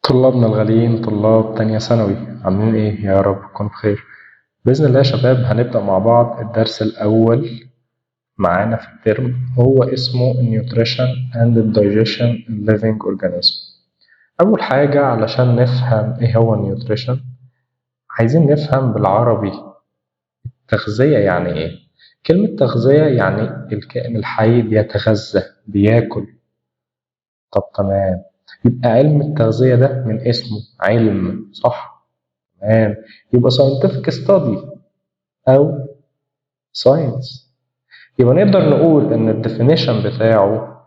طلابنا الغاليين طلاب تانية ثانوي، عاملين ايه؟ يا رب تكونوا بخير. بإذن الله يا شباب هنبدأ مع بعض الدرس الأول معانا في الترم، هو اسمه Nutrition and Digestion in Living Organism. أول حاجة علشان نفهم ايه هو النيوتريشن عايزين نفهم بالعربي تغذية يعني ايه. كلمة تغذية يعني الكائن الحي بيتغذى بياكل. طب تمام، يبقى علم التغذية ده من اسمه علم، صح؟ تمام، يبقى scientific study أو science. يبقى نقدر نقول إن الديفينيشن بتاعه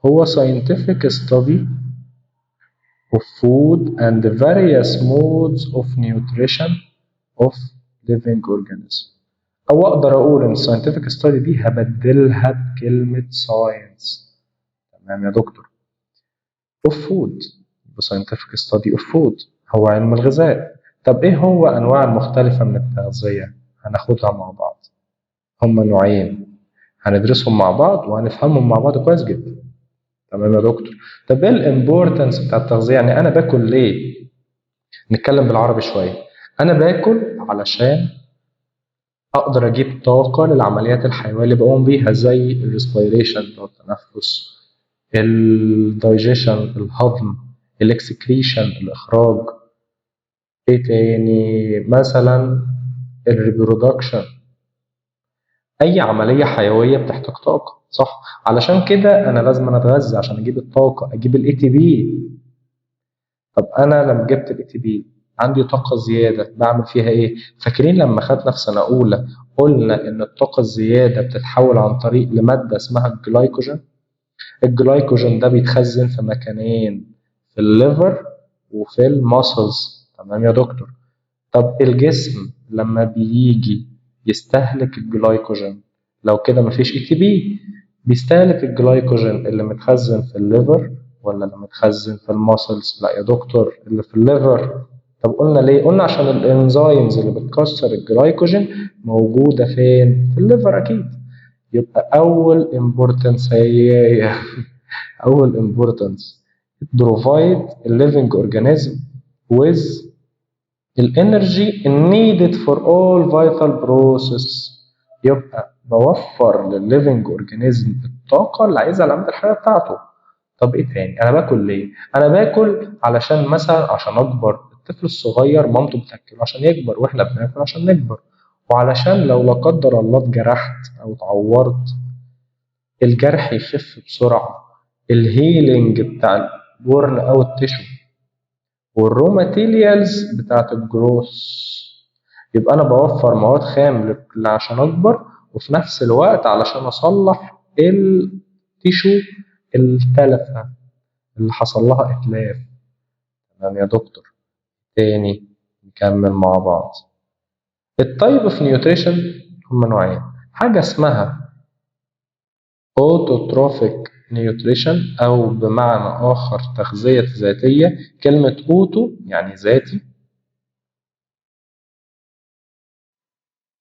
هو scientific study of food and various modes of nutrition of living organism. أو أقدر أقول إن scientific study دي هبدلها بكلمة science. تمام يا دكتور. of food، يبقى scientific study of food هو علم الغذاء. طب إيه هو أنواع المختلفة من التغذية؟ هناخدها مع بعض. هما نوعين هندرسهم مع بعض وهنفهمهم مع بعض كويس جدا. تمام يا دكتور. طب ايه الامبورتنس بتاع التغذية؟ يعني انا باكل ليه؟ نتكلم بالعربي شوية. انا باكل علشان اقدر اجيب طاقة للعمليات الحيوية اللي بقوم بيها، زي الريسبيريشن اللي هو التنفس، الدايجيشن الهضم، الاكسكريشن الاخراج، ايه تاني مثلا الريبرودكشن. اي عمليه حيويه بتحتاج طاقه، صح؟ علشان كده انا لازم اتغذى عشان اجيب الطاقه، اجيب الاي تي بي. طب انا لما جبت الاي تي بي عندي طاقه زياده، بعمل فيها ايه؟ فاكرين لما خدنا في سنه اولى قلنا ان الطاقه الزياده بتتحول عن طريق لماده اسمها الجلايكوجين. الجلايكوجين ده بيتخزن في مكانين، في الليفر وفي الماسلز. تمام يا دكتور. طب الجسم لما بيجي يستهلك الجلايكوجين، لو كده مفيش اي تي بي، بيستهلك الجلايكوجين اللي متخزن في الليفر ولا اللي متخزن في الماسلز؟ لا يا دكتور، اللي في الليفر. طب قلنا ليه؟ قلنا عشان الانزيمز اللي بتكسر الجلايكوجين موجودة فين؟ في الليفر اكيد. يبقى اول امبورتنس هي اول امبورتنس provide a living organism with الانرجي needed for all vital process. يبقى بوفر للليفنج اورجانيزم الطاقه اللي عايزها لعمل الحياه بتاعته. طب ايه تاني؟ انا باكل ليه؟ انا باكل علشان مثلا عشان اكبر. الطفل الصغير مامته بتاكله عشان يكبر، واحنا بناكل عشان نكبر. وعلشان لو لا قدر الله اتجرحت او اتعورت الجرح يخف بسرعه، الهيلينج بتاع البورن او التشو، والرو ماتيريالز بتاعت الجروث. يبقى انا بوفر مواد خام عشان اكبر، وفي نفس الوقت علشان اصلح التيشو التلفه اللي حصل لها اتلاف. تمام يا دكتور. تاني نكمل مع بعض. التايب اوف نيوتريشن هم نوعين، حاجه اسمها اوتوتروفيك نيوتريشن او بمعنى اخر تغذيه ذاتيه. كلمه اوتو يعني ذاتي،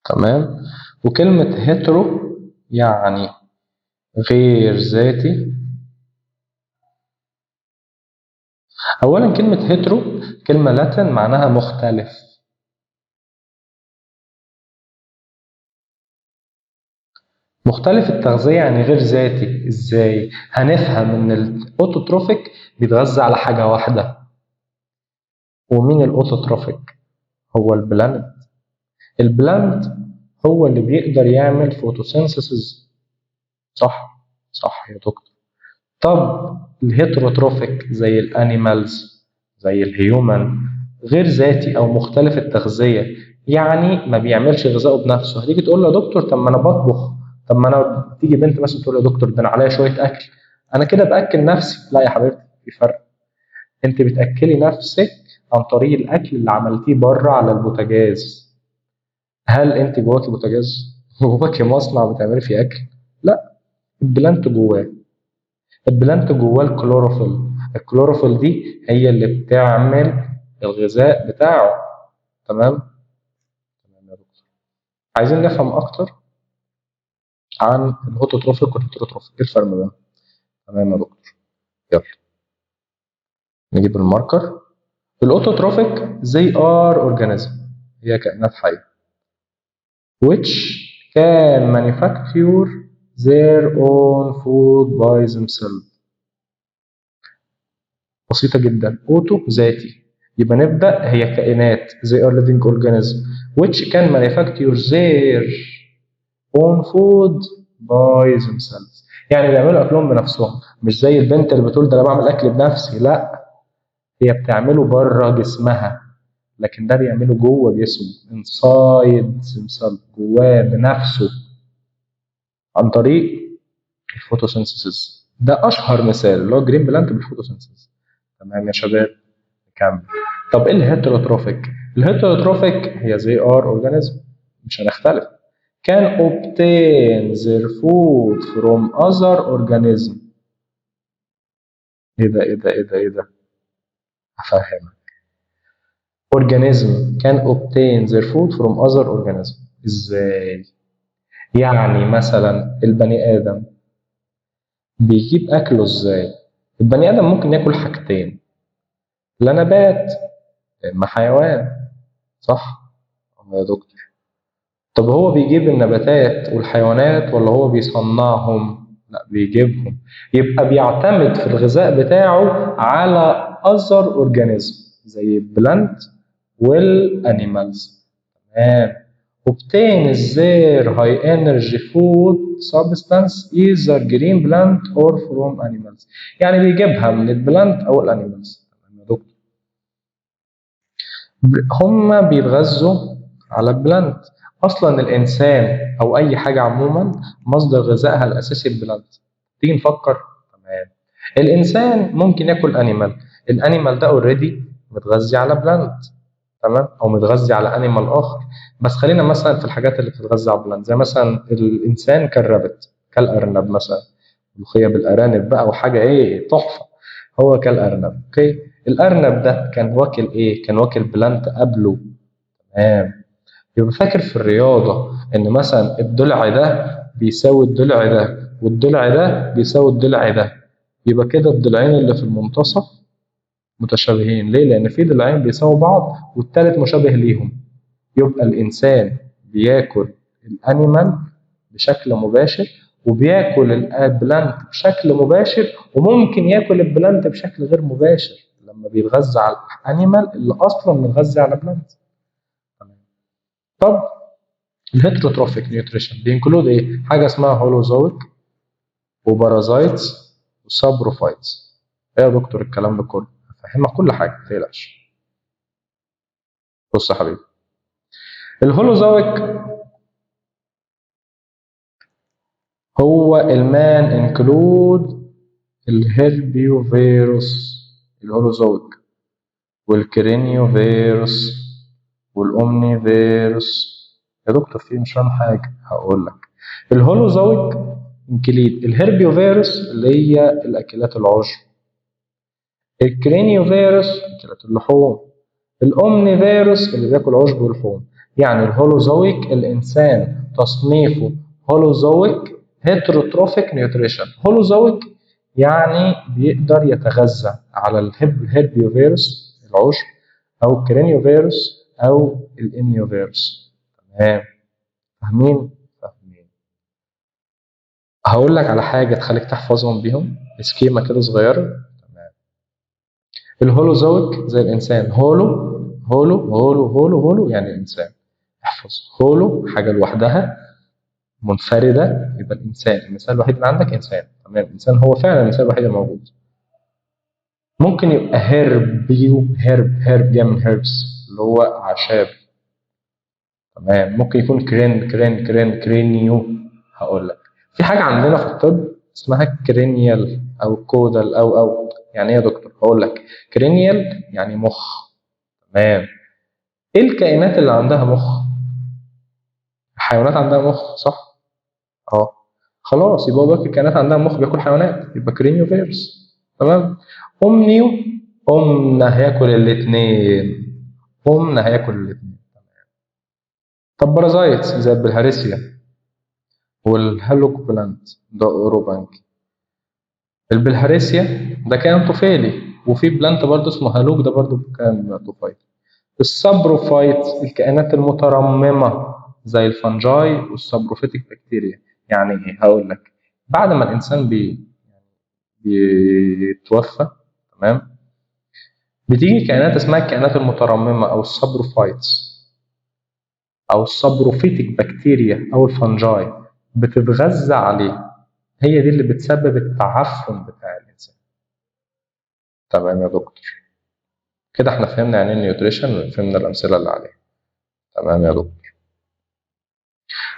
تمام، وكلمة هيترو يعني غير ذاتي. أولا كلمة هيترو كلمة لاتن معناها مختلف. مختلف التغذية يعني غير ذاتي. ازاي؟ هنفهم ان الاوتوتروفيك بيتغذى على حاجة واحدة. ومين الاوتوتروفيك؟ هو البلانت. البلانت هو اللي بيقدر يعمل فوتوسينثيسيس، صح؟ صح يا دكتور. طب الهيتروتروفيك زي الانيمالز، زي الهيومن، غير ذاتي او مختلف التغذيه، يعني ما بيعملش غذائه بنفسه. هتيجي تقول له يا دكتور طب ما انا بطبخ، طب ما انا تيجي بنت مثلا تقول له يا دكتور ده انا عليا شويه اكل، انا كده باكل نفسي. لا يا حبيبتي، في فرق. انت بتاكلي نفسك عن طريق الاكل اللي عملتيه بره على البوتاجاز. هل انت جواكي بوتاجاز؟ جواكي مصنع بتعملي فيه اكل؟ لا، البلانت جواه. البلانت جواه الكلوروفيل. الكلوروفيل دي هي اللي بتعمل الغذاء بتاعه. تمام. تمام يا دكتور. عايزين نفهم اكتر عن الاوتوتروفيك والهيتروتروفيك، ايه الفرق بينهم؟ تمام يا دكتور. يلا. نجيب الماركر. الأوتوتروفيك they are organism، هي كائنات حية which can manufacture their own food by themselves. بسيطة جدا. أوتو ذاتي، يبقى نبدأ هي كائنات they are living organism which can manufacture their own food by themselves، يعني بيعملوا أكلهم بنفسهم، مش زي البنت اللي بتقول ده أنا بعمل أكل بنفسي، لا، هي بتعمله بره جسمها، لكن ده بيعمله جوه جسمه inside himself، جواه بنفسه، عن طريق الفوتوسينثيسيس. ده اشهر مثال اللي هو جرين بلانت بالفوتوسينثيسيس. تمام يا شباب، نكمل. طب ايه الهيتروتروفيك؟ الهيتروتروفيك هي زي ار اورجانيزم، مش هنختلف. can obtain their food from other organism. ايه ده ايه ده ايه ده ايه ده؟ هفهمك. organism can obtain their food from other organism. ازاي؟ يعني مثلا البني ادم بيجيب اكله ازاي؟ البني ادم ممكن ياكل حاجتين، لا نبات يا اما حيوان، صح يا دكتور؟ طب هو بيجيب النباتات والحيوانات ولا هو بيصنعهم؟ لا، بيجيبهم. يبقى بيعتمد في الغذاء بتاعه على other organism زي البلانت والانيمالز. تمام. obtain their high energy food substance either green plant or from animals، يعني بيجيبها من البلانت او الانيمالز. تمام يا دكتور. هم بيتغذوا على البلانت. اصلا الانسان او اي حاجه عموما مصدر غذائها الاساسي البلانت. تيجي نفكر. تمام. الانسان ممكن ياكل انيمال، الانيمال ده اوريدي متغذي على بلانت، تمام، او متغذي على انيمال اخر. بس خلينا مثلا في الحاجات اللي بتتغذى على بلانت، زي مثلا الانسان كالرابت، كالارنب مثلا، ملوخيه بالارانب بقى وحاجه ايه تحفه. هو كالارنب، اوكي. الارنب ده كان واكل ايه؟ كان واكل بلانت قبله. تمام. يبقى فاكر في الرياضه ان مثلا الضلع ده بيساوي الضلع ده والضلع ده بيساوي الضلع ده، يبقى كده الضلعين اللي في المنتصف متشابهين. ليه؟ لان في ضلعين بيساووا بعض والتالت مشابه ليهم. يبقى الانسان بياكل الانيمال بشكل مباشر، وبياكل البلانت بشكل مباشر، وممكن ياكل البلانت بشكل غير مباشر لما بيتغذى على الانيمال اللي اصلا متغذي على بلانت. طب الهيتروتروفيك نيوتريشن بينكلود ايه؟ حاجه اسمها هولوزويك وبارازايتس وسابروفايتس. ايه يا دكتور الكلام ده كله؟ هفهمك كل حاجه، ما تقلقش. بص يا حبيبي، الهولوزويك هو المان انكلود الهيربيو فيروس الهولوزويك والكرينيو فيروس والأومني فيروس. يا دكتور في مش فاهم حاجة، هقول لك. الهولوزويك انكليد الهيربيو فيروس اللي هي الأكلات العشب، الكرينيو فيروس أكلات اللحوم، الأومني فيروس اللي بياكل عشب ولحوم. يعني الهولوزويك الإنسان تصنيفه هولوزويك هيتروتروفيك نيوتريشن. هولوزويك يعني بيقدر يتغذى على الهيربيو فيروس العشب، او الكرينيو فيروس او الامنيو فيروس. تمام. فاهمين؟ فاهمين. هقول لك على حاجه تخليك تحفظهم بيهم، سكيمه كده صغيره. تمام. الهولوزويك زي الانسان، هولو هولو هولو هولو هولو يعني الانسان. احفظ هولو حاجه لوحدها منفرده، يبقى الانسان المثال الوحيد اللي عندك انسان. تمام. الانسان هو فعلا المثال الوحيد الموجود. ممكن يبقى هيربيو، هيرب جاي من هيربس اللي هو اعشاب. تمام. ممكن يكون كرينيو. هقول لك في حاجه عندنا في الطب اسمها كرينيال او كودال او يعني ايه يا دكتور؟ هقول لك. كرينيال يعني مخ. تمام. ايه الكائنات اللي عندها مخ؟ الحيوانات عندها مخ، صح؟ اه. خلاص، يبقى باقي الكائنات عندها مخ بياكل حيوانات، يبقى كرينيو فيروس. تمام. اومنيو، قمنا هياكل الاثنين، قمنا هياكل الاثنين. طب بارازايتس زي البلهارسيا والهالوك بلانت ده اوروبانك. البلهارسيا ده كائن طفيلي، وفي بلانت برضه اسمه هالوج، ده برضه كان ماتوفايت. السابروفايت الكائنات المترممة زي الفنجاي والسابروفيتك بكتيريا. يعني ايه؟ هقول لك. بعد ما الانسان بيتوفى، تمام، بتيجي كائنات اسمها الكائنات المترممة او السابروفايتس او السابروفيتك بكتيريا او الفنجاي، بتتغذى عليه. هي دي اللي بتسبب التعفن بتاع الانسان. تمام يا دكتور، كده احنا فهمنا يعني ايه نيوتريشن وفهمنا الامثله اللي عليها. تمام يا دكتور.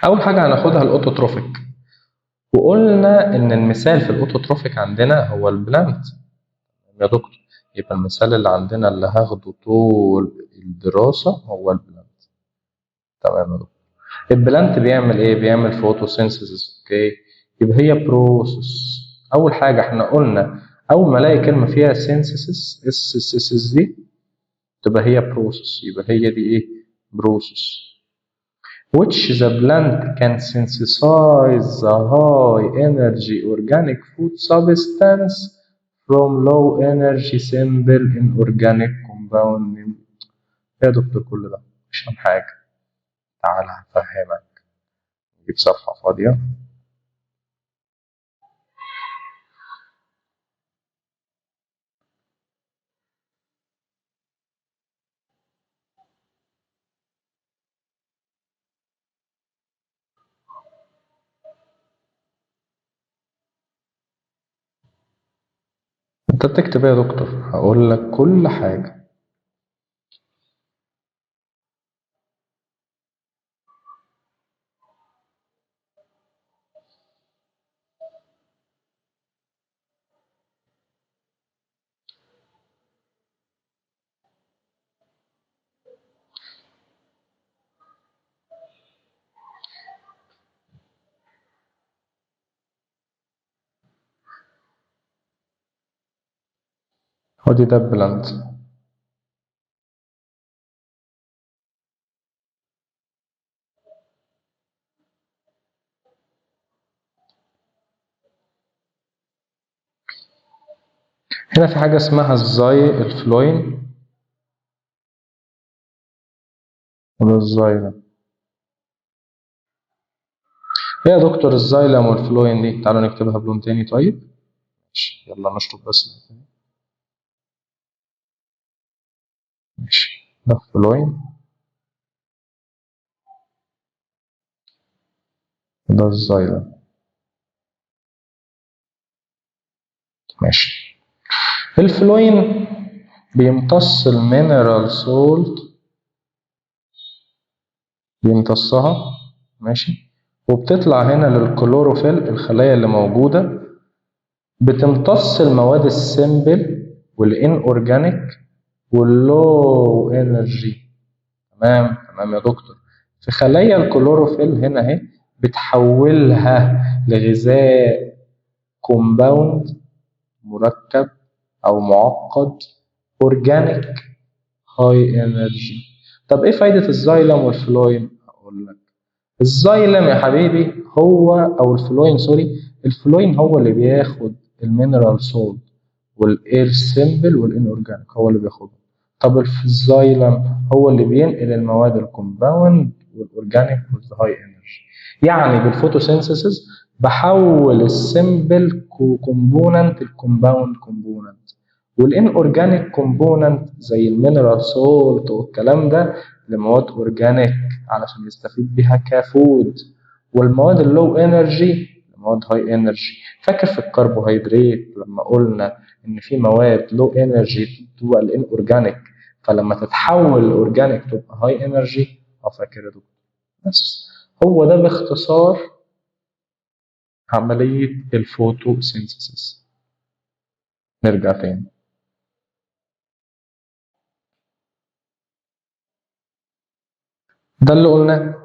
اول حاجه هناخدها الاوتوتروفيك، وقلنا ان المثال في الاوتوتروفيك عندنا هو البلانت يا دكتور. يبقى المثال اللي عندنا اللي هاخده طول الدراسه هو البلانت. تمام يا دكتور. البلانت بيعمل ايه؟ بيعمل فوتوسينثيسيس. اوكي، يبقى هي بروسيس. اول حاجه احنا قلنا اول ما الاقي كلمه فيها سينثيسيس، السينثيسيس دي تبقى هي بروسيس. يبقى هي دي ايه؟ بروسيس. which the plant can synthesize the high energy organic food substance from low energy simple inorganic compound. يا دكتور كل ده مش فاهم حاجة. تعال هفهمك. نجيب صفحة فاضية. انت بتكتب ايه يا دكتور؟ هقول لك كل حاجة. ودي ده بلانت. هنا في حاجة اسمها الزاي الفلوين ولا الزايلم. ايه يا دكتور الزايلم والفلوين دي؟ تعالوا نكتبها بلون تاني. طيب ماشي، يلا نشطب بس. ماشي، ده فلوين وده الزايلم. ماشي. الفلوين بيمتص المينرال سولت، بيمتصها. ماشي. وبتطلع هنا للكلوروفيل، الخلايا اللي موجودة بتمتص المواد السيمبل والان اورجانيك واللو انرجي. تمام تمام يا دكتور. في خلايا الكلوروفيل هنا اهي بتحولها لغذاء كومباوند، مركب او معقد، اورجانيك، هاي انرجي. طب ايه فايدة الزايلم والفلويم؟ هقول لك. الزايلم يا حبيبي هو او الفلويم سوري، الفلويم هو اللي بياخد المينرال سولت والاير سيمبل والان اورجانيك، هو اللي بياخدهم. طب الزايلم هو اللي بينقل المواد الكومباوند والاورجانيك والهاي انرجي. يعني بالفوتوسينثيسيس بحول السيمبل كومبوننت الكومباوند كومبوننت، والان اورجانيك كومبوننت زي المينرال سولت والكلام ده لمواد اورجانيك علشان يستفيد بيها كفود، والمواد اللو انرجي لمواد هاي انرجي. فاكر في الكربوهيدرات لما قلنا ان في مواد لو انرجي تبقى الان اورجانيك، فلما تتحول لاورجانيك تبقى هاي انرجي؟ اه فاكر يا دكتور. بس هو ده باختصار عملية الفوتوسينثيسيس. نرجع تاني. ده اللي قلناه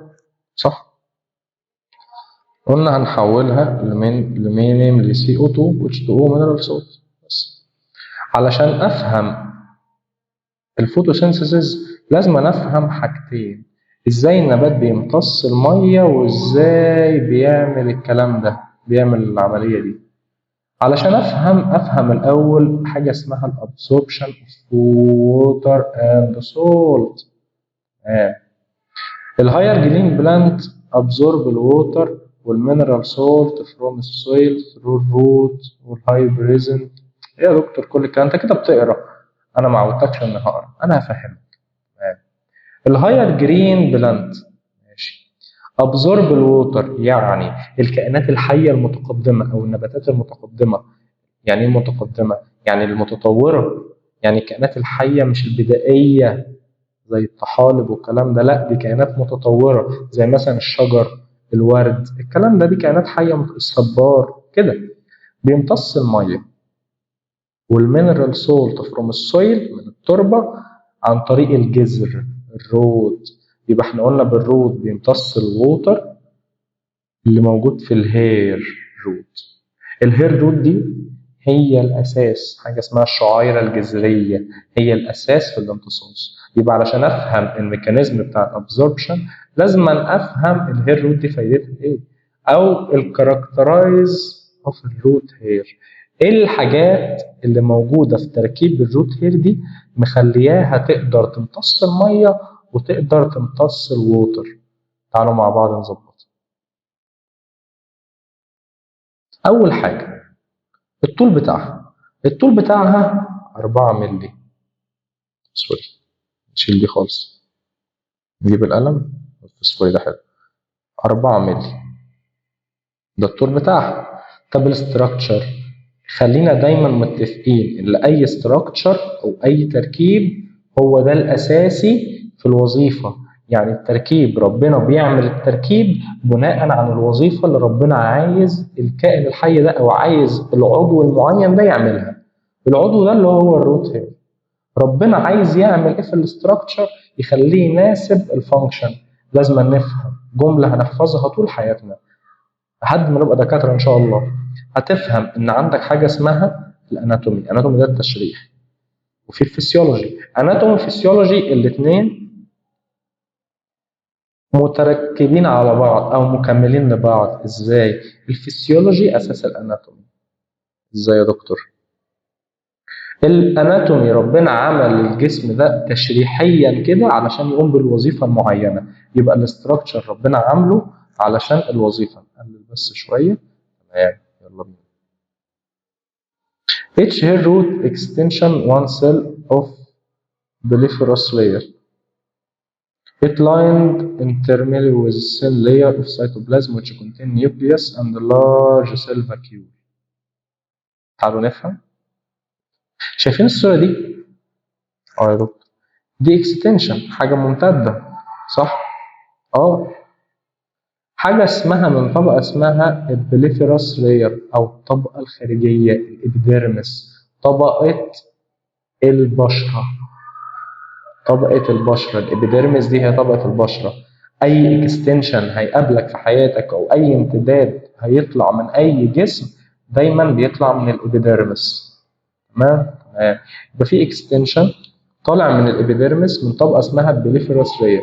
صح؟ قلنا هنحولها لمينيم لسي او 2 H2O mineral salt. بس علشان افهم الفوتوسينثيسيس لازم افهم حاجتين: ازاي النبات بيمتص الميه وازاي بيعمل الكلام ده، بيعمل العمليه دي. علشان افهم الاول حاجه اسمها الابسوربشن اوف ووتر اند سولت. الهاير جرين بلانت absorb الووتر والمينرال سولت from السويل through الروت والهاي بريزنت. ايه يا دكتور كل الكلام انت كده بتقرا؟ انا ما عودتكش اني هقرا، انا هفهمك. الهاير جرين بلانت ماشي absorb الووتر، يعني الكائنات الحيه المتقدمه او النباتات المتقدمه. يعني ايه متقدمه؟ يعني المتطوره، يعني الكائنات الحيه مش البدائيه زي الطحالب والكلام ده، لا دي كائنات متطورة زي مثلا الشجر، الورد، الكلام ده دي كائنات حية، الصبار كده. بيمتص المية والمينرال سولت فروم السويل من التربة عن طريق الجذر الروت. يبقى احنا قلنا بالروت بيمتص الووتر اللي موجود في الهير روت. الهير روت دي هي الأساس، حاجة اسمها الشعيرة الجذرية هي الأساس في الامتصاص. يبقى علشان أفهم الميكانيزم بتاع الأبزوربشن لازم أفهم الهير روت دي فايدتها إيه، أو الكاركترايز أوف الروت هير. إيه الحاجات اللي موجودة في تركيب الروت هير دي مخلياها تقدر تمتص المية وتقدر تمتص الووتر. تعالوا مع بعض نظبط. أول حاجة الطول بتاعها، الطول بتاعها 4 مللي. سوري نشيل دي خالص، نجيب القلم الفسفوري ده حلو. 4 مللي ده الطول بتاعها. طب الاستراكشر، خلينا دايما متفقين ان اي استراكشر او اي تركيب هو ده الاساسي في الوظيفه. يعني التركيب ربنا بيعمل التركيب بناء على الوظيفه اللي ربنا عايز الكائن الحي ده او عايز العضو المعين ده يعملها. العضو ده اللي هو الروت هير، ربنا عايز يعمل ايه في الاستراكشر يخليه يناسب الفانكشن. لازم نفهم جمله هنحفظها طول حياتنا لحد ما نبقى دكاتره ان شاء الله. هتفهم ان عندك حاجه اسمها الاناتومي، الاناتومي ده التشريح، وفي الفسيولوجي. اناتومي وفسيولوجي الاثنين متركبين على بعض او مكملين لبعض. ازاي؟ الفسيولوجي اساس الاناتومي. ازاي يا دكتور؟ الاناتومي ربنا عمل الجسم ده تشريحيا كده علشان يقوم بالوظيفه المعينه. يبقى الاستراكشر ربنا عامله علشان الوظيفه. نقلل بس شويه. تمام يلا بينا. Each hair root extension one cell of biliferous layer. It lined internally with a thin layer of cytoplasm which contain nucleus and large cell vacuole. تعالوا نفهم. شايفين الصورة دي؟ يا دكتور دي اكستنشن، حاجة ممتدة صح؟ حاجة اسمها من طبقة اسمها البليفيروس لاير أو الطبقة الخارجية الإبيديرمس، طبقة البشرة. طبقة البشرة الإبيديرمس دي هي طبقة البشرة. أي اكستنشن هيقابلك في حياتك أو أي امتداد هيطلع من أي جسم دايما بيطلع من الإبيديرمس. تمام؟ يبقى في اكستنشن طالع من الإبيديرمس من طبقة اسمها البليفيروس لاير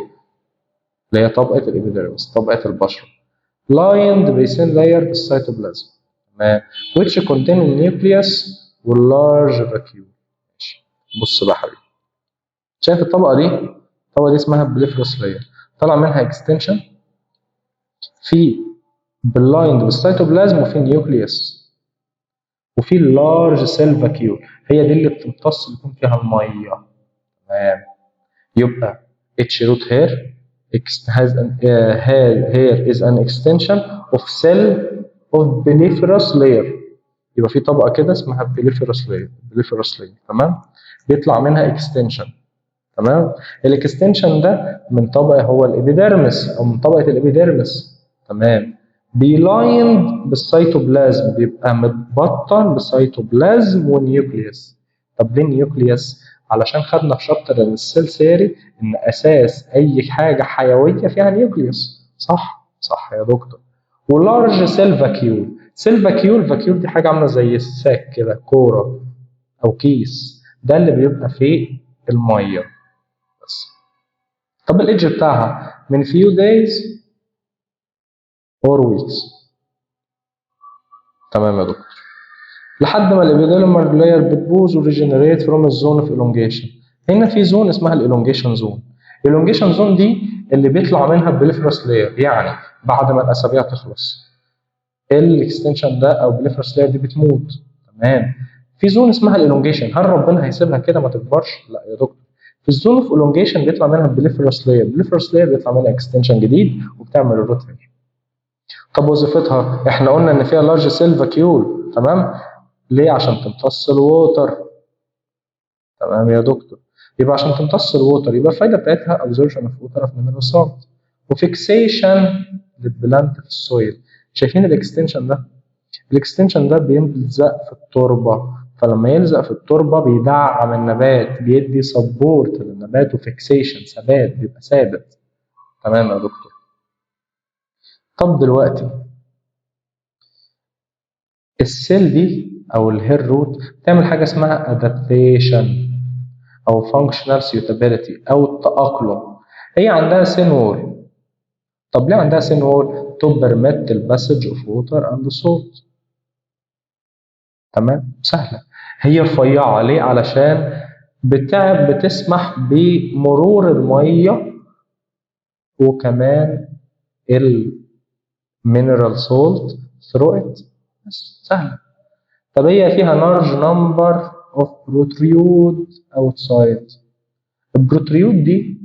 اللي هي طبقة الإبيديرمس، طبقة البشرة. lined basal layer بالسيتوبلازم. تمام. which contain النيوكليوس واللارج vacuole. ماشي. بص بقى حبيبي، شايف الطبقة دي؟ الطبقة دي اسمها بليفروس لاير، طلع منها اكستنشن في باللايند بالسيتوبلازم وفي نيوكليوس وفي اللارج سيل فاكيول، هي دي اللي بتمتص بيكون فيها المية. تمام. يبقى اتش روت هير has an hair is an extension of cell of biliferous layer. يبقى في طبقه كده اسمها biliferous layer تمام، بيطلع منها اكستنشن. تمام. الاكستنشن ده من طبقه هو الابيديرمس او من طبقه الابيديرمس. تمام. بيلايند بالسيتوبلازم، بيبقى متبطن بسيتوبلازم ونيوكليوس. طب ليه نيوكليوس؟ علشان خدنا في شابتر السيل ثيوري ان اساس اي حاجه حيويه فيها نيوكليوس. صح؟ صح يا دكتور. ولارج سيل فاكيول، سيل فاكيول، فاكيول دي حاجه عامله زي الساك كده، كوره او كيس، ده اللي بيبقى فيه الميه بس. طب الايدج بتاعها من few days or weeks. تمام يا دكتور. لحد ما الابيديرمال لاير بتبوظ وريجنريت فروم الزون اوف elongation. هنا في زون اسمها الالونجيشن زون. الالونجيشن زون دي اللي بيطلع منها البليفرس لاير، يعني بعد ما الاسابيع تخلص الاكستنشن ده او البليفرس لاير دي بتموت. تمام. في زون اسمها الالونجيشن، هل ربنا هيسيبها كده ما تكبرش؟ لا يا دكتور. في الزون اوف elongation بيطلع منها البليفرس لاير، البليفرس لاير بيطلع منها اكستنشن جديد وبتعمل الروت هير. طب وظيفتها، احنا قلنا ان فيها لارج سيل فاكيول، تمام؟ ليه؟ عشان تمتص الووتر. تمام يا دكتور. يبقى عشان تمتص الووتر يبقى الفايده بتاعتها absorption of water of mineral salt وفيكسيشن للبلانت في السويل. شايفين الاكستنشن ده؟ الاكستنشن ده بيلزق في التربه، فلما يلزق في التربه بيدعم النبات، بيدي سبورت للنبات وفيكسيشن، ثبات، بيبقى ثابت. تمام يا دكتور. طب دلوقتي السيل دي او الهير روت بتعمل حاجه اسمها ادابتيشن او functional suitability او التأقلم. هي عندها سين وول. طب ليه عندها سين وول؟ to permit the passage of water and salt. تمام، سهله. هي رفيعه ليه؟ علشان بتسمح بمرور الميه وكمان المينرال سولت through it. بس سهله. طب هي فيها large number of protrude outside. البروتريود دي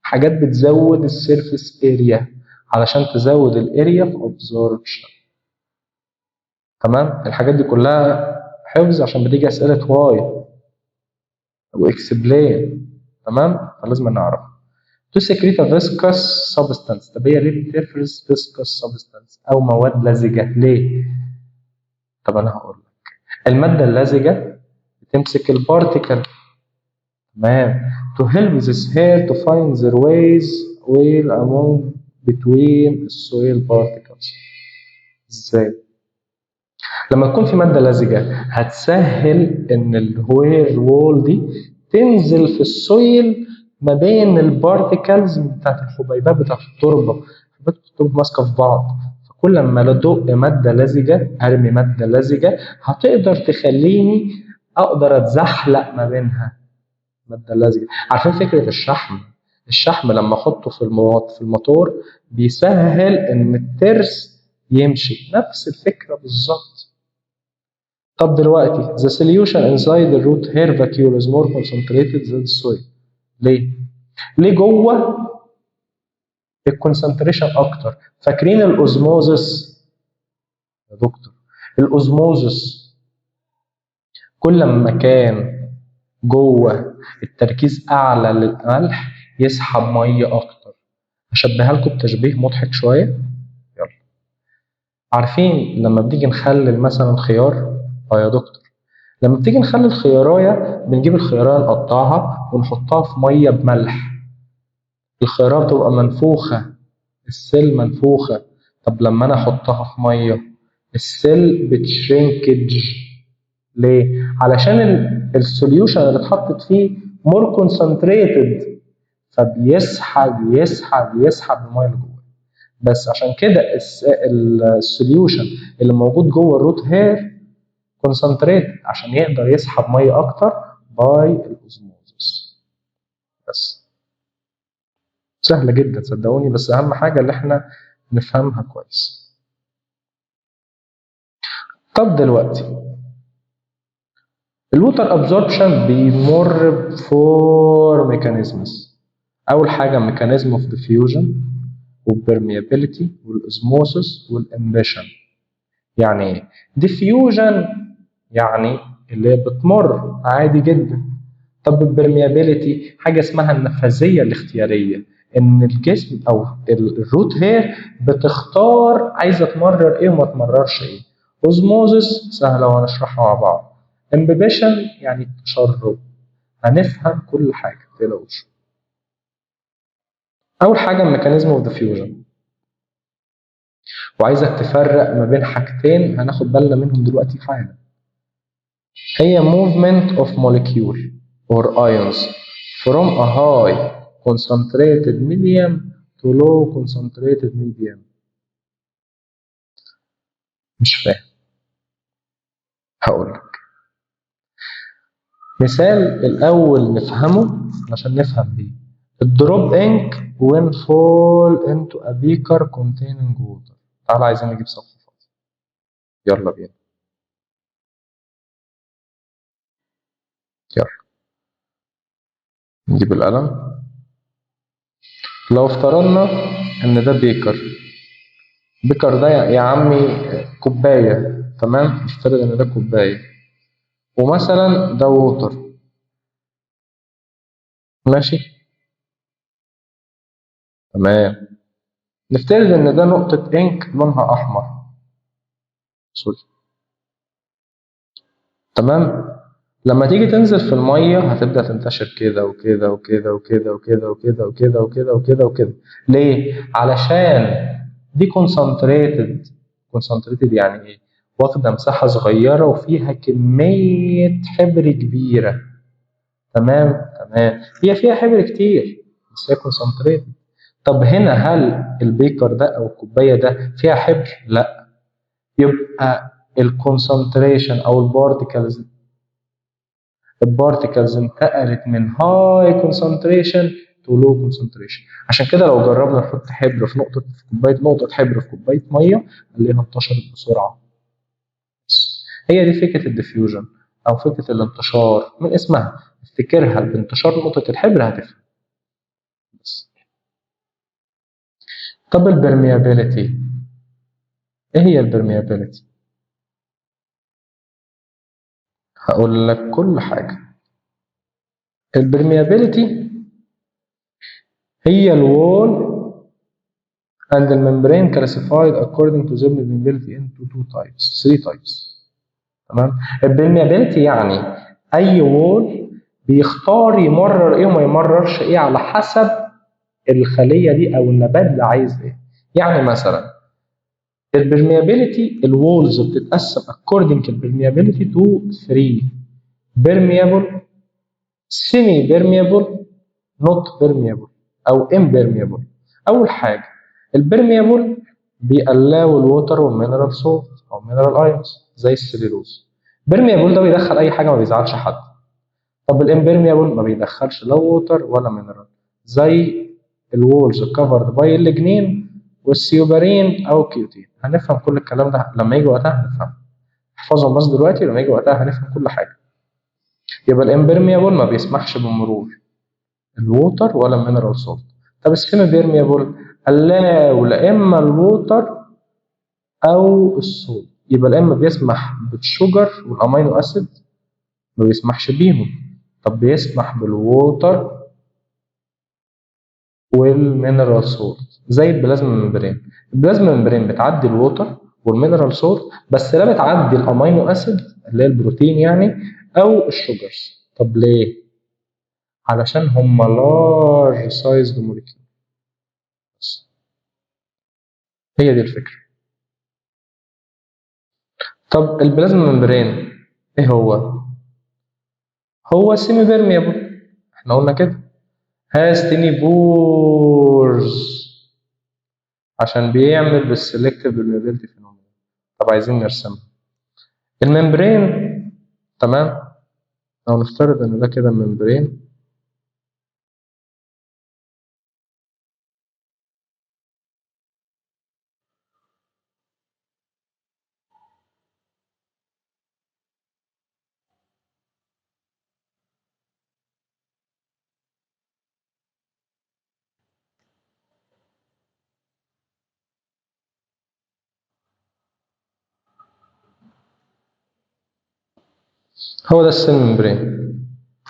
حاجات بتزود السيرفيس اريا علشان تزود الاريا في ابزوربشن. تمام. الحاجات دي كلها حفظ عشان بتيجي اسئله واي واكسبلين. تمام، فلازم نعرف. تو سكريت فيسكس سبستانس. طب هي ليه بتفرز فيسكس سبستانس او مواد لزجه؟ ليه؟ طب انا هقول لك. الماده اللزجه بتمسك البارتيكل. تمام. to help this hair to find their ways well among between soil particles. ازاي؟ لما تكون في مادة لزجة هتسهل ان الهير وول دي تنزل في السويل ما بين البارتيكلز بتاعت الحبيبات بتاعت التربة. حبيبات التربة ماسكة في بعض، فكل ما ادق مادة لزجة، ارمي مادة لزجة، هتقدر تخليني اقدر اتزحلق ما بينها. مادة لزجة. عارفين فكرة الشحم؟ الشحم لما احطه في الموتور بيسهل ان الترس يمشي، نفس الفكرة بالظبط. طب دلوقتي the solution inside the root hair vacuole is more concentrated than the soil. ليه؟ ليه جوه الكونسنتريشن اكتر؟ فاكرين الاوزموزس يا دكتور؟ الاوزموزس كل ما كان جوه التركيز اعلى للملح يسحب ميه اكتر. هشبهها لكم بتشبيه مضحك شويه. يلا. عارفين لما بنيجي نخلل مثلا خيار؟ يا دكتور. لما بتيجي نخلل خيارايه بنجيب الخيارايه نقطعها ونحطها في ميه بملح. الخيارات بتبقى منفوخه، السيل منفوخه. طب لما انا احطها في ميه السيل بتشرينكج. ليه؟ علشان السوليوشن اللي اتحطت فيه مور كونسنتريتد، فبيسحب يسحب الميه اللي جوه. بس عشان كده السوليوشن اللي موجود جوه الروت هير كونسنتريت عشان يقدر يسحب ميه اكتر باي الاوزموزس. بس سهله جدا صدقوني، بس اهم حاجه اللي احنا نفهمها كويس. طب دلوقتي الووتر ابزوربشن بيمر بفور ميكانيزمز. اول حاجه ميكانيزم اوف ديفيوجن والبرميابيليتي والاسموسس والامبيشن. يعني ايه ديفيوجن؟ يعني اللي هي بتمر عادي جدا. طب البرميابيليتي حاجه اسمها النفاذيه الاختياريه، ان الجسم او الروت هير بتختار عايزه تمرر ايه وما تمررش ايه. اوزموزس سهله وهنشرحها مع بعض. امبيبيشن يعني التشرب. هنفهم كل حاجه متقلقوش. اول حاجه الميكانيزم اوف ديفيوجن، وعايزك تفرق ما بين حاجتين هناخد بالنا منهم دلوقتي حالا. هي movement of molecule or ions from a high concentrated medium to low concentrated medium. مش فاهم. هقولك مثال الأول نفهمه عشان نفهم بيه. الدروب ink when fall into a beaker containing water. تعالى عايزين نجيب صف فاضي. يلا بينا. يلا نجيب القلم. لو افترضنا ان ده بيكر، بيكر ده يا عمي كوباية، تمام؟ نفترض ان ده كوباية ومثلا ده ووتر، ماشي؟ تمام. نفترض ان ده نقطة انك لونها احمر، سوري، تمام؟ لما تيجي تنزل في المية هتبدأ تنتشر كده وكده وكده وكده وكده وكده وكده وكده وكده وكده. ليه؟ علشان دي concentrated. concentrated يعني ايه؟ واخدة مساحة صغيرة وفيها كمية حبر كبيرة. تمام؟ تمام. هي فيها حبر كتير بس هي concentrated. طب هنا هل البيكر ده أو الكوباية ده فيها حبر؟ لا. يبقى الكونسنتريشن أو البارتكلز انتقلت من هاي كونسنتريشن تو لو كونسنتريشن. عشان كده لو جربنا نحط حبر في كوبايه، نقطه حبر في كوبايه ميه، هنلاقيها انتشرت بسرعه. هي دي فكره الديفيوجن او فكره الانتشار من اسمها. افتكرها بانتشار نقطه الحبر هتفهم. بس. طب البرميابيليتي، ايه هي البرميابيليتي؟ هقول لك كل حاجه. البرميابيليتي هي الوول and the membrane classified according to their permeability into three types. تمام. البرميابيلتي يعني اي وول بيختار يمرر ايه وما يمررش ايه على حسب الخليه دي او النبات اللي عايز ايه. يعني مثلا البرميابيلتي الوولز بتتقسم according البرميابيلتي to 3: permeable, semi permeable, not permeable او impermeable. اول حاجه البرميابل بيقلاو الووتر والمينرال سولت او مينرال ايونز زي السليلوز. البرميابل ده بيدخل اي حاجه ما بيزعلش حد. طب الامبرميابل ما بيدخلش لا ووتر ولا مينرال زي الوولز كفرد باي الليجنين والسيوبرين او كيوتين. هنفهم كل الكلام ده لما يجي وقتها هنفهم. احفظهم بس دلوقتي، لما يجي وقتها هنفهم كل حاجه. يبقى الامبرميابل ما بيسمحش بمرور الووتر ولا المينرال سولت. طب السيمي بيرميابل allow لا اما الووتر او الصولت. يبقى لا اما بيسمح بالشجر والامينو اسيد ما بيسمحش بيهم. طب بيسمح بالووتر والمينرال سولت زي البلازما ممبرين. البلازما ممبرين بتعدي الووتر والمينرال سولت بس لا بتعدي الامينو اسيد اللي هي البروتين يعني او الشجرز. طب ليه؟ علشان هم لارج سايزد موليكيول. هي دي الفكره. طب البلازما ممبرين ايه هو؟ هو سيمي بيرميبل، احنا قلنا كده. هاز تاني بورز عشان بيعمل بالسلكتيف بيرميبيليتي فينومينا. طب عايزين نرسمها. الممبرين، تمام؟ لو نفترض ان ده كده ممبرين، هو ده السيل ممبرين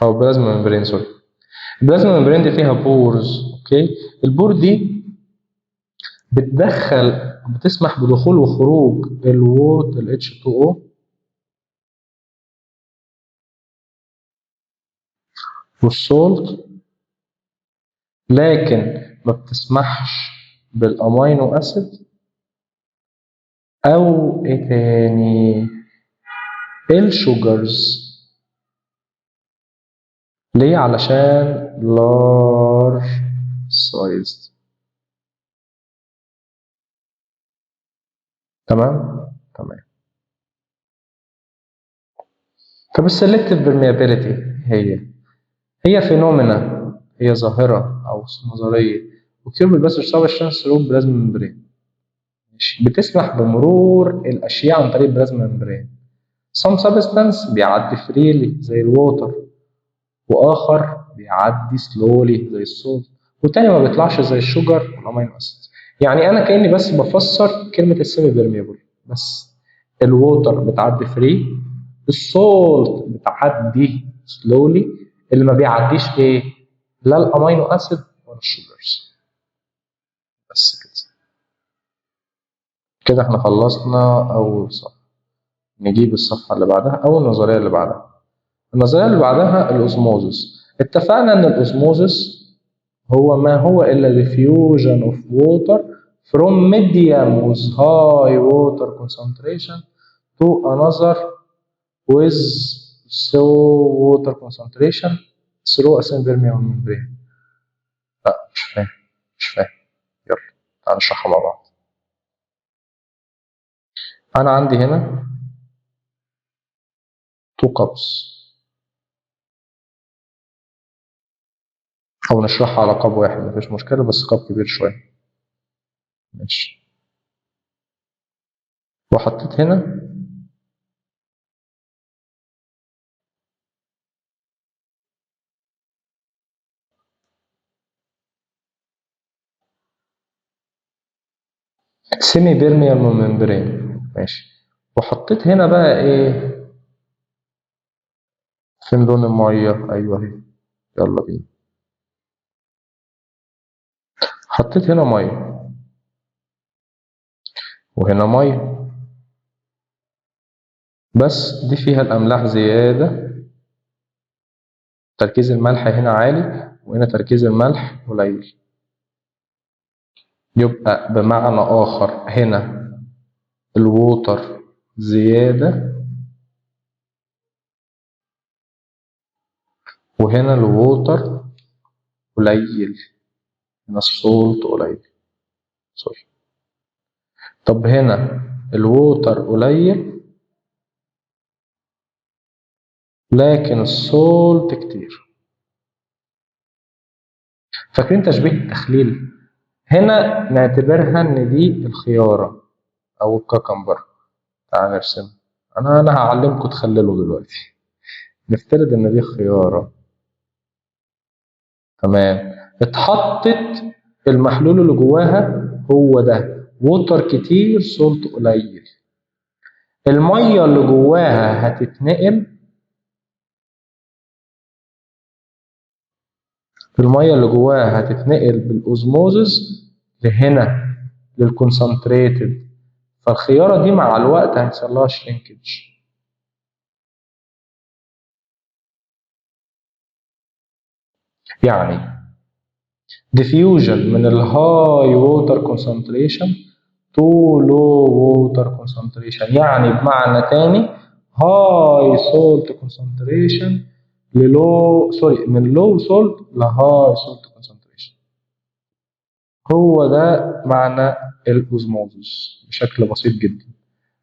او البلازما ممبرين، سوري. البلازما ممبرين دي فيها بورز، اوكي؟ البور دي بتسمح بدخول وخروج الووت ال H2O والسولت، لكن ما بتسمحش بالامينو اسيد او ايه تاني، الشوجرز. ليه؟ علشان large sized. تمام. تمام. طب السلكتيف بيرميابيليتي هي فينومينا، هي ظاهرة أو نظرية وكيوبل بس سبستانس ثرو بلازما ممبرين بتسمح بمرور الأشياء عن طريق البلازما ممبرين. some substance بيعدي فريلي زي الووتر، وآخر بيعدي سلولي زي الصوت، والتاني ما بيطلعش زي الشجر والأمينو أسيد. يعني أنا كأني بس بفسر كلمة السيمي بيرميبل بس. الووتر بتعدي فري، السولت بتعدي سلولي، اللي ما بيعديش ايه؟ لا الامينو اسيد ولا الشوجرز. بس كده احنا خلصنا اول صفحه. نجيب الصفحه اللي بعدها او النظريه اللي بعدها. النظريه اللي بعدها الاوزموزس. اتفقنا ان الاوزموزس هو ما هو الا diffusion of water from medium with high water concentration to another with low water concentration through a semi-permeable membrane. لا مش فاهم يلا تعال نشرحها مع بعض. أنا عندي هنا 2 cups أو نشرحها على قاب واحد مفيش مشكلة بس قاب كبير شوية. ماشي. وحطيت هنا سيمي بيرميال ممبرين. ماشي. وحطيت هنا بقى ايه؟ فين لون المية؟ ايوه اهي. يلا بينا. حطيت هنا مية وهنا مية، بس دي فيها الأملاح زيادة، تركيز الملح هنا عالي وهنا تركيز الملح قليل. يبقى بمعنى آخر هنا الووتر زيادة وهنا الووتر قليل، هنا السولت قليل. سوري. طب هنا الووتر قليل لكن السولت كتير. فاكرين تشبيه التخليل؟ هنا نعتبرها ان دي الخيارة او الكاكمبر. تعال نرسم. انا هعلمكم تخللوا دلوقتي. نفترض ان دي خيارة. تمام. اتحطت المحلول اللي جواها هو ده ووتر كتير سولت قليل. المية اللي جواها هتتنقل، بالأوزموزس لهنا للكونسنتريتد، فالخيارة دي مع الوقت هيحصل لها شرينكج. يعني diffusion من الهاي ووتر كونسنتريشن تو لو ووتر كونسنتريشن، يعني بمعنى تاني هاي سولت كونسنتريشن من لو سولت لهاي سولت كونسنتريشن. هو ده معنى الاوزموزس بشكل بسيط جدا.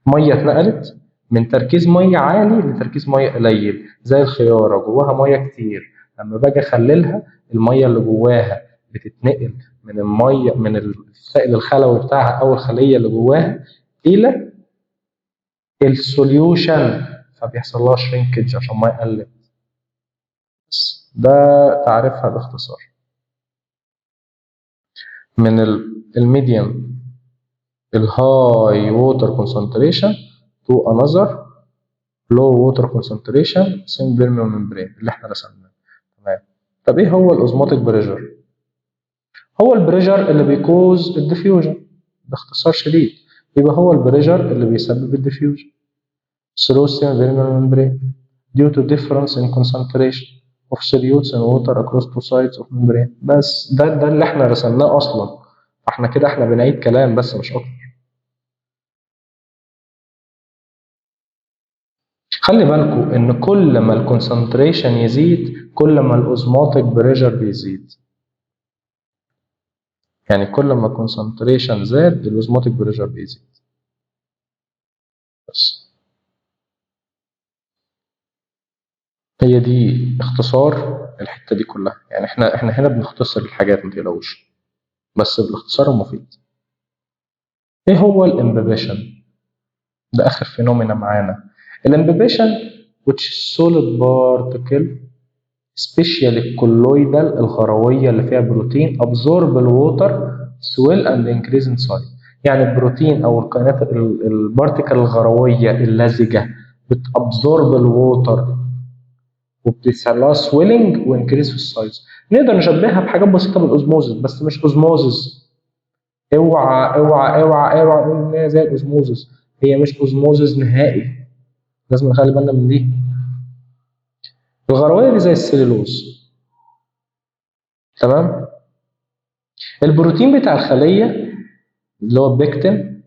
ميه اتنقلت من تركيز ميه عالي لتركيز ميه قليل، زي الخياره جواها ميه كتير، لما باجي اخللها الميه اللي جواها بتتنقل من الميه من السائل الخلوي بتاعها او الخليه اللي جواها الى السوليوشن، فبيحصل لها شرينكج عشان ما يقلل. بس ده تعريفها باختصار. من الميديم الهاي ووتر كونسنتريشن تو انذر لو ووتر كونسنتريشن سيمي بيرميال ممبرين اللي احنا رسمناه. تمام. طب ايه هو الاوزموتيك بريشر؟ هو البريشر اللي بيكوز الديفيوجن باختصار شديد. يبقى هو البريشر اللي بيسبب الديفيوجن through semi-permeable membrane due to difference in concentration of solutes and water across two sides of membrane. بس ده اللي احنا رسمناه اصلا. احنا كده بنعيد كلام بس مش اكتر. خلي بالكم ان كل ما الكونسنتريشن يزيد كل ما الاوزموتيك بريشر بيزيد. يعني كل ما الكونسنتريشن زاد الاوزموتيك بريشر بيزيد. بس هي دي اختصار الحتة دي كلها. يعني احنا هنا بنختصر الحاجات، ما تقلقوش، بس بالاختصار المفيد. ايه هو الامبيبيشن؟ ده اخر فينومينا معانا. الامبيبيشن which is solid particle especially الكولويدال الغروية اللي فيها بروتين absorb الووتر swell and increase in size. يعني البروتين او الكائنات البارتيكل الغروية اللزجة بتابزورب الووتر وبتحصل لها سويلنج وانكريز في السايز. نقدر نشبهها بحاجات بسيطة بالاوزموزس، بس مش اوزموزس. اوعى تقول ان هي زي الاوزموزس. هي مش اوزموزس نهائي، لازم نخلي بالنا من دي. الغروية دي زي السليلوز، تمام. البروتين بتاع الخلية اللي هو البيكتين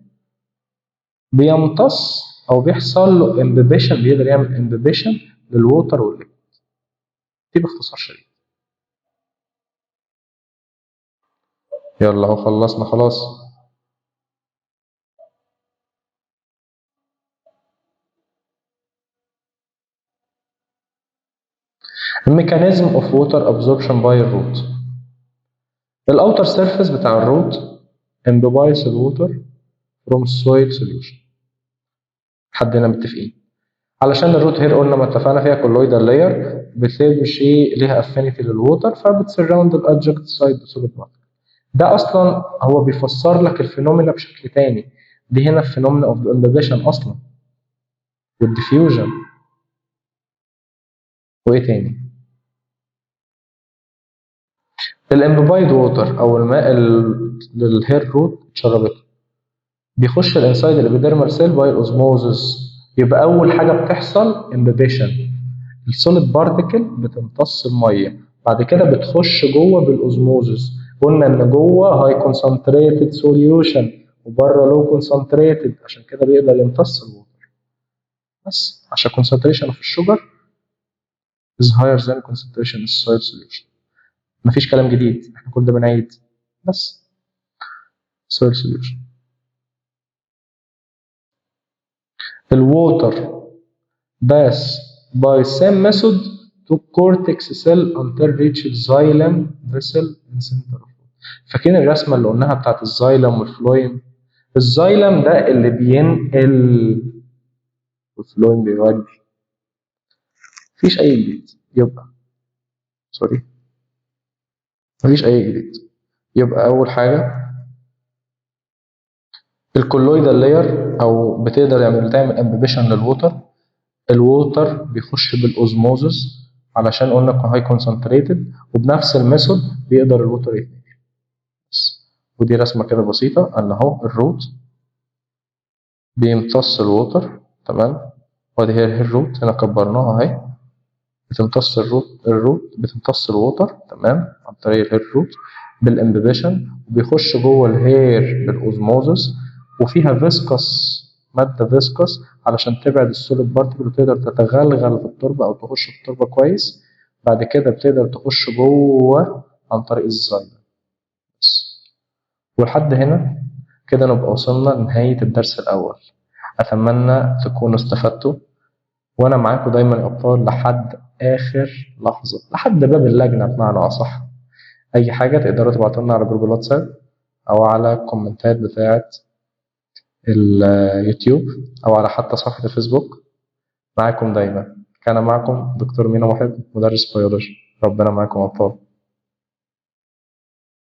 بيمتص او بيحصل له امبيبيشن، بيقدر يعمل امبيبيشن للووتر والليكويد. دي باختصار شديد. يلا اهو خلصنا خلاص. الميكانيزم اوف ووتر ابزوربشن باي الروت. الاوتر سيرفيس بتاع الروت امبيبايز الووتر فروم سويل سوليوشن. لحد هنا متفقين. علشان الروت هير قلنا ما اتفقنا فيها كولويدال لاير بتمشي ليها افينيتي للووتر فبتسراوند الادجكت سايد بسوليد ماتر. ده اصلا هو بيفسر لك الفينومينا بشكل تاني. دي هنا الفينومينا اوف امبيبيشن اصلا والديفيوجن. وايه تاني؟ الامبيبايد ووتر او الماء للهير روت اتشربته بيخش الانسايد الابيديرمال سيل باي اوزموزس. يبقى اول حاجه بتحصل امبيبيشن، السوليد بارتيكل بتمتص الميه، بعد كده بتخش جوه بالاوزموزس. قلنا ان جوه هاي كونسنتريتد سوليوشن وبره لو كونسنتريتد، عشان كده بيقدر يمتص الووتر. بس عشان concentration of الشوجر is higher than concentration in soil solution. مفيش كلام جديد، احنا كل ده بنعيد بس. soil solution. الووتر pass by same method to cortex cell until reach xylem vessel in center of it. فاكرين الرسمه اللي قلناها بتاعت الزايلم والفلويم؟ الزايلم ده اللي بينقل والفلويم بيودي. مفيش اي جديد يبقى، سوري، مفيش اي جديد. يبقى اول حاجه الكولويدال لاير او بتقدر تعمل امبيبيشن للووتر. الووتر بيخش بالاوزموزس علشان قلنا هاي كونسنتريتد، وبنفس الميثود بيقدر الووتر يتنقل. ودي رسمه كده بسيطه ان اهو الروت بيمتص الووتر، تمام. وادي هي الروت هنا كبرناها اهي، بتمتص الروت بتمتص الووتر، تمام، عن طريق الهير روت بالامبيبيشن، وبيخش جوه الهير بالاوزموزس، وفيها فيسكس، ماده فيسكس علشان تبعد السوليد بارتكل وتقدر تتغلغل في التربه او تخش في التربه كويس. بعد كده بتقدر تخش جوه عن طريق الزايلم. بس. ولحد هنا كده نبقى وصلنا لنهاية الدرس الأول. أتمنى تكونوا استفدتوا، وأنا معاكم دايما يا أبطال لحد آخر لحظة، لحد باب اللجنة بمعنى أصح. أي حاجة تقدروا تبعتوا لنا على جروب الواتساب أو على الكومنتات بتاعة اليوتيوب أو على حتى صفحة الفيسبوك. معاكم دايما كان معكم دكتور مينا محب مدرس بيولوجي. ربنا معاكم يا أبطال.